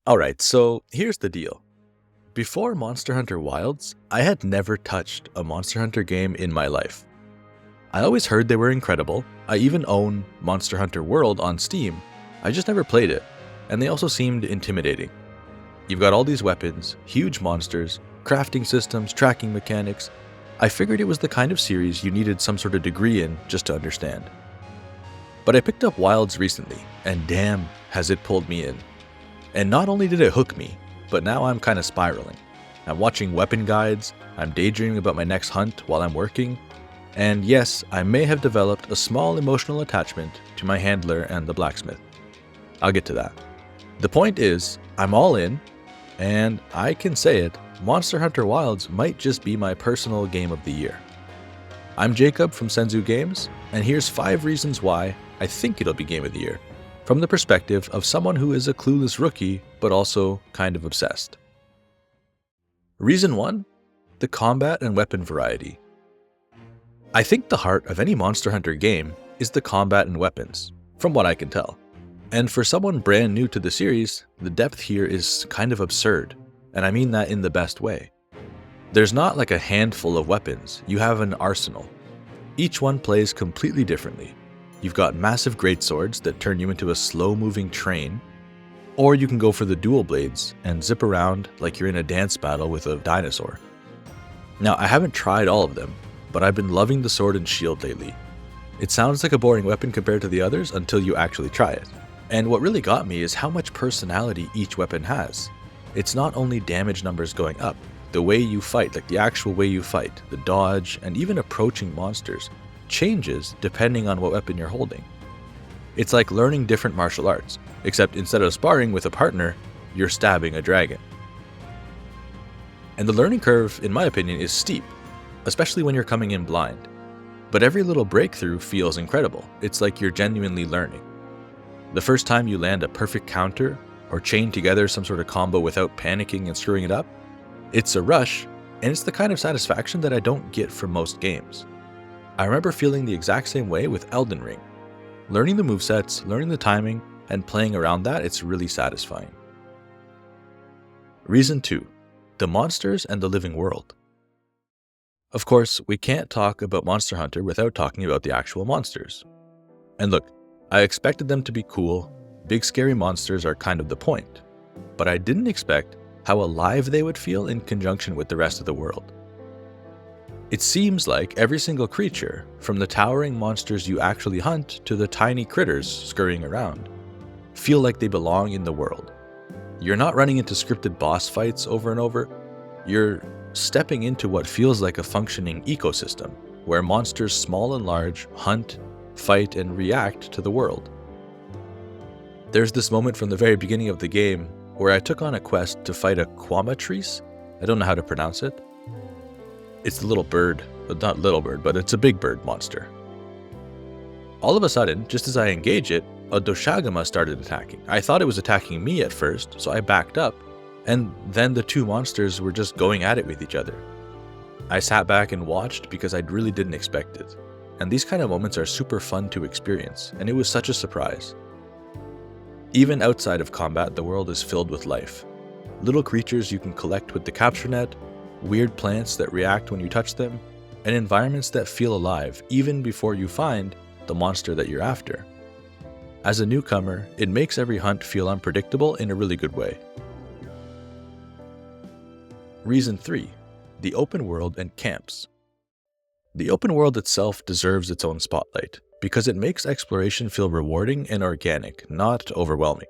Alright, so here's the deal. Before Monster Hunter Wilds, I had never touched a Monster Hunter game in my life. I always heard they were incredible. I even own Monster Hunter World on Steam. I just never played it, and they also seemed intimidating. You've got all these weapons, huge monsters, crafting systems, tracking mechanics. I figured it was the kind of series you needed some sort of degree in just to understand. But I picked up Wilds recently, and damn, has it pulled me in. And not only did it hook me, but now I'm kind of spiraling. I'm watching weapon guides, I'm daydreaming about my next hunt while I'm working, and yes, I may have developed a small emotional attachment to my handler and the blacksmith. I'll get to that. The point is, I'm all in, and I can say it, Monster Hunter Wilds might just be my personal game of the year. I'm Jacob from Senzu Games, and here's 5 reasons why I think it'll be Game of the Year, from the perspective of someone who is a clueless rookie, but also kind of obsessed. Reason 1, the combat and weapon variety. I think the heart of any Monster Hunter game is the combat and weapons, from what I can tell. And for someone brand new to the series, the depth here is kind of absurd, and I mean that in the best way. There's not like a handful of weapons, you have an arsenal. Each one plays completely differently. You've got massive greatswords that turn you into a slow-moving train, or you can go for the dual blades and zip around like you're in a dance battle with a dinosaur. Now, I haven't tried all of them, but I've been loving the sword and shield lately. It sounds like a boring weapon compared to the others until you actually try it. And what really got me is how much personality each weapon has. It's not only damage numbers going up, the way you fight, like the actual way you fight, the dodge, and even approaching monsters, changes depending on what weapon you're holding. It's like learning different martial arts, except instead of sparring with a partner, you're stabbing a dragon. And the learning curve, in my opinion, is steep, especially when you're coming in blind. But every little breakthrough feels incredible. It's like you're genuinely learning. The first time you land a perfect counter, or chain together some sort of combo without panicking and screwing it up, it's a rush, and it's the kind of satisfaction that I don't get from most games. I remember feeling the exact same way with Elden Ring. Learning the movesets, learning the timing, and playing around that, it's really satisfying. Reason 2, the monsters and the living world. Of course, we can't talk about Monster Hunter without talking about the actual monsters. And look, I expected them to be cool, big scary monsters are kind of the point, but I didn't expect how alive they would feel in conjunction with the rest of the world. It seems like every single creature, from the towering monsters you actually hunt to the tiny critters scurrying around, feel like they belong in the world. You're not running into scripted boss fights over and over, you're stepping into what feels like a functioning ecosystem, where monsters small and large hunt, fight, and react to the world. There's this moment from the very beginning of the game where I took on a quest to fight a Quamatrice. I don't know how to pronounce it. It's the little bird, not little bird, but it's a big bird monster. All of a sudden, just as I engage it, a Doshagama started attacking. I thought it was attacking me at first, so I backed up, and then the two monsters were just going at it with each other. I sat back and watched because I really didn't expect it. And these kind of moments are super fun to experience, and it was such a surprise. Even outside of combat, the world is filled with life. Little creatures you can collect with the capture net, weird plants that react when you touch them, and environments that feel alive even before you find the monster that you're after. As a newcomer, it makes every hunt feel unpredictable in a really good way. Reason 3, the open world and camps. The open world itself deserves its own spotlight, because it makes exploration feel rewarding and organic, not overwhelming.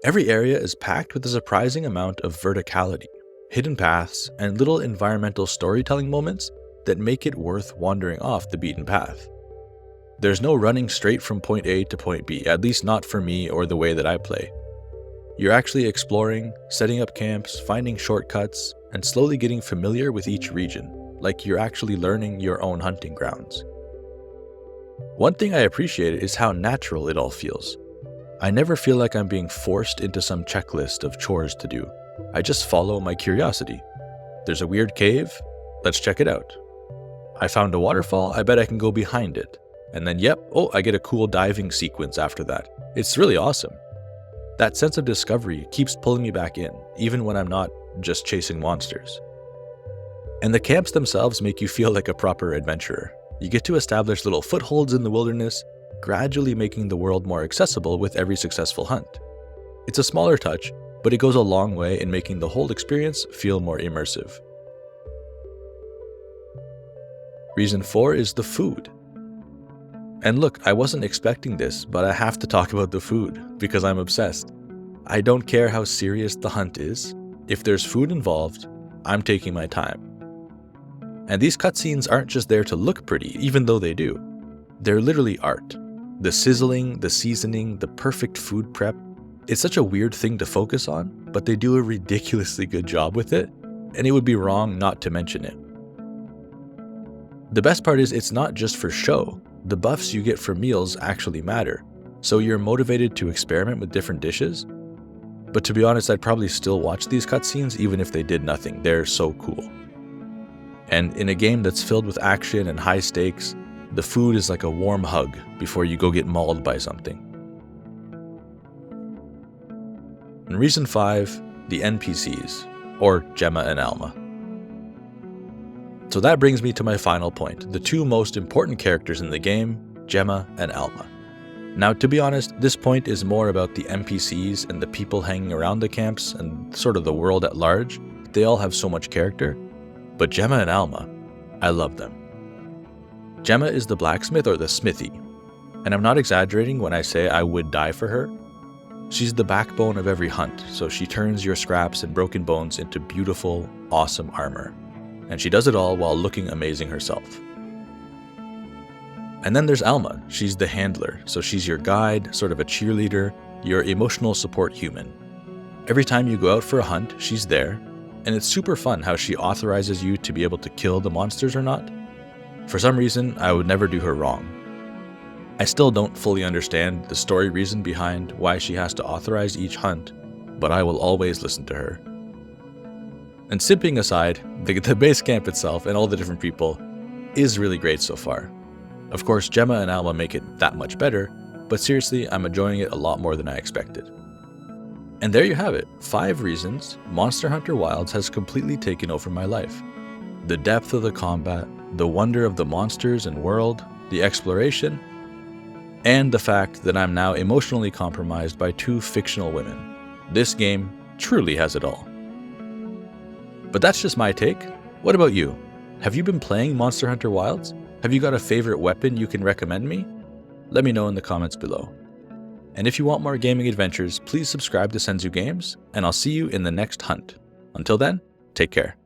Every area is packed with a surprising amount of verticality, hidden paths, and little environmental storytelling moments that make it worth wandering off the beaten path. There's no running straight from point A to point B, at least not for me or the way that I play. You're actually exploring, setting up camps, finding shortcuts, and slowly getting familiar with each region, like you're actually learning your own hunting grounds. One thing I appreciate is how natural it all feels. I never feel like I'm being forced into some checklist of chores to do. I just follow my curiosity. There's a weird cave? Let's check it out. I found a waterfall, I bet I can go behind it. And then I get a cool diving sequence after that. It's really awesome. That sense of discovery keeps pulling me back in, even when I'm not just chasing monsters. And the camps themselves make you feel like a proper adventurer. You get to establish little footholds in the wilderness, gradually making the world more accessible with every successful hunt. It's a smaller touch, but it goes a long way in making the whole experience feel more immersive. Reason 4 is the food. And look, I wasn't expecting this, but I have to talk about the food because I'm obsessed. I don't care how serious the hunt is. If there's food involved, I'm taking my time. And these cutscenes aren't just there to look pretty, even though they do. They're literally art. The sizzling, the seasoning, the perfect food prep. It's such a weird thing to focus on, but they do a ridiculously good job with it, and it would be wrong not to mention it. The best part is it's not just for show. The buffs you get for meals actually matter, so you're motivated to experiment with different dishes. But to be honest, I'd probably still watch these cutscenes even if they did nothing. They're so cool. And in a game that's filled with action and high stakes, the food is like a warm hug before you go get mauled by something. And reason 5, the NPCs, or Gemma and Alma. So that brings me to my final point, the two most important characters in the game, Gemma and Alma. Now, to be honest, this point is more about the NPCs and the people hanging around the camps and sort of the world at large. They all have so much character. But Gemma and Alma, I love them. Gemma is the blacksmith or the smithy, and I'm not exaggerating when I say I would die for her. She's the backbone of every hunt, so she turns your scraps and broken bones into beautiful, awesome armor. And she does it all while looking amazing herself. And then there's Alma. She's the handler, so she's your guide, sort of a cheerleader, your emotional support human. Every time you go out for a hunt, she's there, and it's super fun how she authorizes you to be able to kill the monsters or not. For some reason, I would never do her wrong. I still don't fully understand the story reason behind why she has to authorize each hunt, but I will always listen to her. And simping aside, the base camp itself and all the different people is really great so far. Of course, Gemma and Alma make it that much better, but seriously, I'm enjoying it a lot more than I expected. And there you have it, 5 reasons Monster Hunter Wilds has completely taken over my life. The depth of the combat, the wonder of the monsters and world, the exploration, and the fact that I'm now emotionally compromised by 2 fictional women. This game truly has it all. But that's just my take. What about you? Have you been playing Monster Hunter Wilds? Have you got a favorite weapon you can recommend me? Let me know in the comments below. And if you want more gaming adventures, please subscribe to Senzu Games, and I'll see you in the next hunt. Until then, take care.